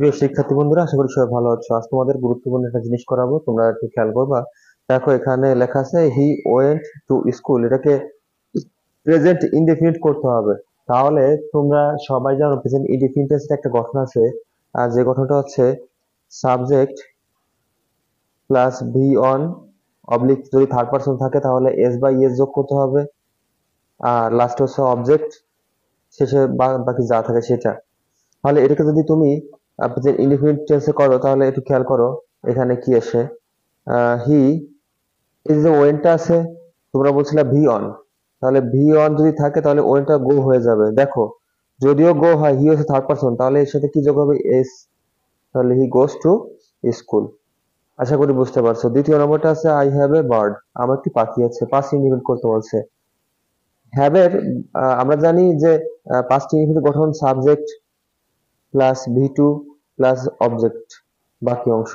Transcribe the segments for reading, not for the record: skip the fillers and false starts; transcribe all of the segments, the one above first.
প্রিয় শিক্ষার্থী বন্ধুরা, আশা করি সবাই ভালো আছো। আজ তোমাদের গুরুত্বপূর্ণ একটা জিনিস করাবো, তোমরা একটু খেয়াল করবা। দেখো এখানে লেখা আছে হি ওয়েন্ট টু স্কুল, এটাকে প্রেজেন্ট ইনডেফিনিট করতে হবে। তাহলে তোমরা সবাই জানো প্রেজেন্ট ইনডেফিনিট এর একটা গঠন আছে, আর যে গঠনটা হচ্ছে subject plus V on oblique, যদি থার্ড পারসন থাকে তাহলে এস বাই এস যোগ করতে হবে, আর লাস্ট হচ্ছে অবজেক্ট, শেষে বাকি যা থাকে সেটা। তাহলে এটাকে যদি তুমি প্রেজেন্ট ইনডেফিনিট টেন্সে করো তাহলে একটু খেয়াল করো এখানে কি আসে। হি, এই যে ওয়েনটা আছে, তোমরা বলছিলে ভি অন, তাহলে ভি অন যদি থাকে তাহলে ওয়েনটা গো হয়ে যাবে। দেখো যদিও গো হয়, হি হচ্ছে থার্ড পারসন, তাহলে এর সাথে কি যোগ হবে, এস, তাহলে হি গোস টু স্কুল। আশা করি বুঝতে পারছো। দ্বিতীয় নম্বরটা আছে আই হ্যাভ এ বার্ড, আমার একটি পাখি আছে, পাস্ট ইন্ডিপেন্ডেন্ট করতে বলছে। হ্যাভ এর আমরা জানি যে পাস্ট ইন্ডিপেন্ডেন্ট গঠন subject plus V two plus object, বাকি অংশ।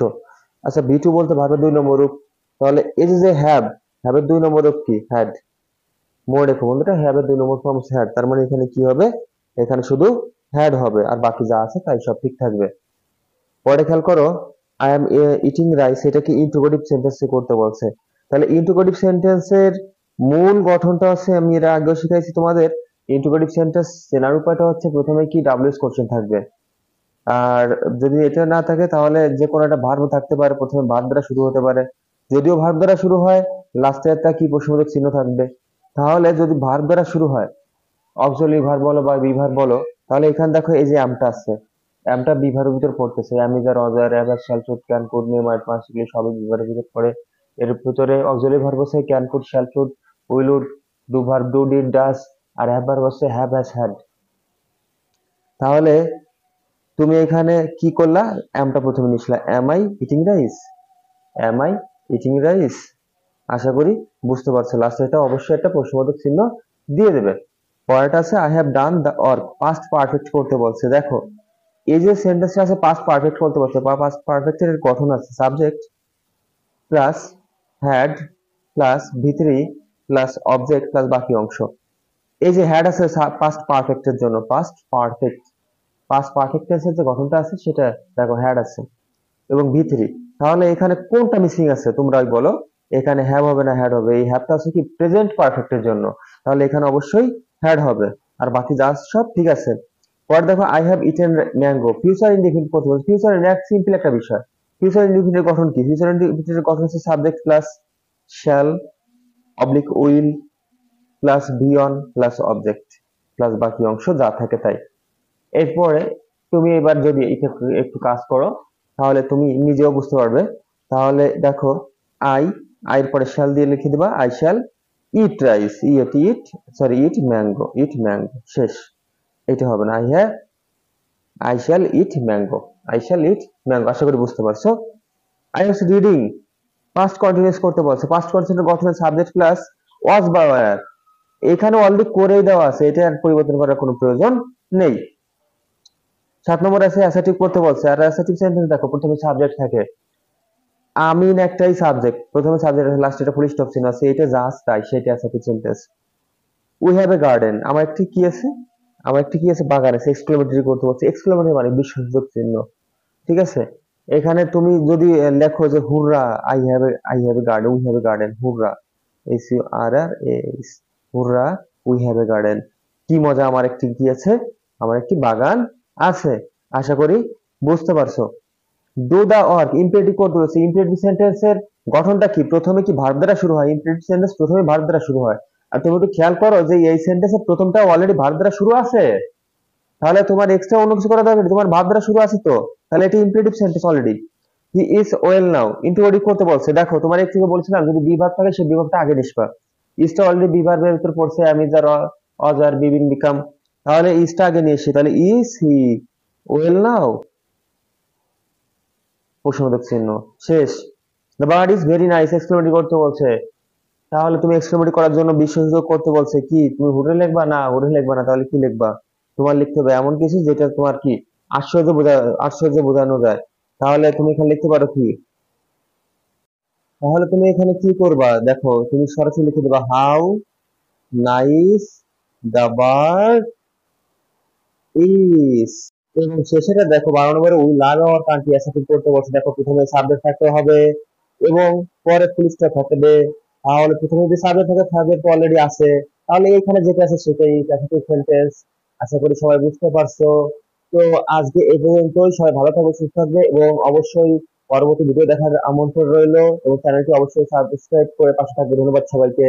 আচ্ছা ভি টু বলতে ভার্বের 2 নম্বর রূপ, তাহলে এই যে হ্যাভ, হ্যাভের 2 নম্বর রূপ কি, হ্যাড। মনে রেখো বন্ধুটা, হ্যাভের 2 নম্বর ফর্ম হচ্ছে হ্যাড, তার মানে এখানে কি হবে, এখানে শুধু হ্যাড হবে, আর বাকি যা আছে তাই সব ঠিক থাকবে। পরে খেয়াল করো আই এম ইটিং রাইস, এটাকে ইন্টারোগেটিভ সেন্টেন্সে করতে বলছে। তাহলে ইন্টারোগেটিভ সেন্টেন্সের মূল গঠনটা হচ্ছে, আমি এর আগেও শিখাইছি তোমাদের, ইন্টারোগেটিভ সেন্টেন্স চেনার উপায়টা হচ্ছে প্রথমে কি ডাব্লিউএস কোশ্চেন থাকবে, আর যদি এটা না থাকে তাহলে যে কোনো একটা ভার্ব থাকতে পারে, প্রথমে ভার্ব দ্বারা শুরু হতে পারে। যদিও ভার্ব দ্বারা শুরু হয়, লাস্টে একটা কি প্রশ্নবোধক চিহ্ন থাকবে। তাহলে যদি ভার্ব দ্বারা শুরু হয়, অক্সিলারি ভার্ব বলো বা বি ভার্ব বলো, তাহলে এখানে দেখো এই যে আমটা আছে, আমটা বি ভার্বের ভিতর পড়তেছে। আমি যার অজার এভার shall should can could may might must এগুলি সবই বি ভার্বের ভিতর পড়ে। এর ভিতরে অক্সিলারি ভার্ব আছে can could shall should will would, do verb do did does, আর হ্যাভ ভার্ব আছে হ্যাভ হ্যাজ হ্যাড। তাহলে তুমি এখানে কি করলা, অ্যামটা প্রথমে নিছিলা, am I eating rice, am I eating rice. আশা করি বুঝতে পারছো। লাস্টে এটা অবশ্যই একটা প্রশ্নবোধক চিহ্ন দিয়ে দেবে। পরেরটা আছে I have done the work, past perfect করতে বলছে। দেখো এই যে সেন্টেন্সটা আছে পাস্ট পারফেক্ট করতে বলছে, বা পাস্ট পারফেক্টের গঠন আছে সাবজেক্ট প্লাস হ্যাড প্লাস ভি3 প্লাস অবজেক্ট প্লাস বাকি অংশ। এই যে হ্যাড আছে পাস্ট পারফেক্টের জন্য, পাস্ট পারফেক্ট টেন্সের যে গঠনটা আছে সেটা দেখো হ্যাড আছে এবং ভি3। তাহলে এখানে কোনটা মিসিং আছে তোমরাই বলো, এখানে হ্যাভ হবে না হ্যাড হবে? এই হ্যাভটা আছে কি প্রেজেন্ট পারফেক্টের জন্য, তাহলে এখানে অবশ্যই হ্যাড হবে, আর বাকি যা আছে সব ঠিক আছে। পরে দেখো I have eaten mango, future indefinite করতে বলছে। ফিউচার ইনডিফিনিট সিম্পল একটা বিষয়। ফিউচার ইনডিফিনিটের গঠন কি, ফিউচার ইনডিফিনিটের গঠন হচ্ছে subject plus shall oblique will plus be on plus object plus বাকি অংশ যা থাকে তাই। এরপরে তুমি এবার যদি এটা একটু কাজ করো তাহলে তুমি নিজেও বুঝতে পারবে। তাহলে দেখো আই, আইয়ের পরে শ্যাল দিয়ে লিখে দিবা, I shall eat rice, eat sorry eat mango, eat mango, শেষ। এটা হবে না, I shall eat mango, I shall eat mango. আশা করি বুঝতে পারছো। I was reading, past continuous করতে বলছে। পাস্ট কন্টিনিউয়াস গঠনে সাবজেক্ট প্লাস ওয়াজ বা ওয়্যার, এখানে অলরেডি করেই দেওয়া আছে, এটা আর পরিবর্তন করার কোনো প্রয়োজন নেই। 7 নম্বর আছে অ্যাসার্টিভ করতে বলছে, আর অ্যাসার্টিভ সেন্টেন্স দেখো প্রথমে সাবজেক্ট থাকে, আমিন একটাই সাবজেক্ট, প্রথমে সাবজেক্ট লাস্টে এটা ফুল স্টপ চিহ্ন আছে, এটা জাস্ট তাই সেটা assertive sentence. We have a garden, আমার একটি কি আছে, আমার একটি কি আছে, বাগান আছে। এক্সক্লেমেটরি করতে বলছে, এক্সক্লেমেটরি মানে বিস্ময়সূচক চিহ্ন, ঠিক আছে। এখানে তুমি যদি লেখো যে hurrah, I have a garden, we have a garden, hurrah, S U R R S, hurrah we have a garden, কি মজা আমার একটি কি আছে, আমার একটি বাগান আছে। আশা করি বুঝতে পারছো। ডু দা ওয়ার্ক, ইম্পেরেটিভ করতে হচ্ছে। ইম্পেরেটিভ সেন্টেন্সের গঠনটা কি, প্রথমে কি ভার্ব দ্বারা শুরু হয়, ইম্পেরেটিভ সেন্টেন্স প্রথমে ভার্ব দ্বারা শুরু হয়। আর তুমি একটু খেয়াল করো যে এই সেন্টেন্সের প্রথমটা অলরেডি ভার্ব দ্বারা শুরু আছে, তাহলে তোমার এক্সট্রা অন্য কিছু করা দরকার নেই, তোমার ভার্ব দ্বারা শুরু আছে তো, তাহলে এটা imperative sentence already. He is well now, interrogative করতে বলছে। দেখো তোমার এক থেকে বলছিলাম যদি বি ভার্ব থাকে সেই বি ভার্বটা আগে নিসবা। ইজটা অলরেডি বি ভার্বের ভিতর পড়ছে, আমি যার অজার বিবিন বিকাম, তাহলে ইজটা আগে নিয়ে এসে, তাহলে ইজ হি ওয়েল নাও, প্রশ্নবোধক চিহ্ন, শেষ। The bird is very nice, exclamatory করতে বলছে। তাহলে তুমি এক্সক্লেমেটরি করার জন্য বিশেষযোগ করতে বলছে, কি তুমি হুডে লিখবা, না হুডে লিখবা না, তাহলে কি লিখবা, তোমার লিখতে হবে এমন কিছু যেটা তোমার কি আশ্চর্য বোঝানো যায়। তাহলে তুমি এখানে লিখতে পারো কি, তাহলে তুমি এখানে কি করবা, দেখো তুমি সরাসরি লিখে দেবা how nice the bird is, এবং শেষেটা দেখো 12 নম্বরে we love our country assign করতে বলছে। দেখো প্রথমে সাবজেক্ট থাকতে হবে এবং পরে ফুল স্টপ থাকবে। তাহলে প্রথমে যদি সাবজেক্ট থাকে, সাবজেক্ট অলরেডি আছে, তাহলে এখানে যেটা আছে সেটাই অ্যাসাইন সেন্টেন্স। আশা করি সবাই বুঝতে পারছো। তো আজকে এই পর্যন্তই। সবাই ভালো থাকবে, সুস্থ থাকবে এবং অবশ্যই পরবর্তী ভিডিও দেখার আমন্ত্রণ রইলো এবং চ্যানেলটি অবশ্যই সাবস্ক্রাইব করে পাশে থাকবে। ধন্যবাদ সবাইকে।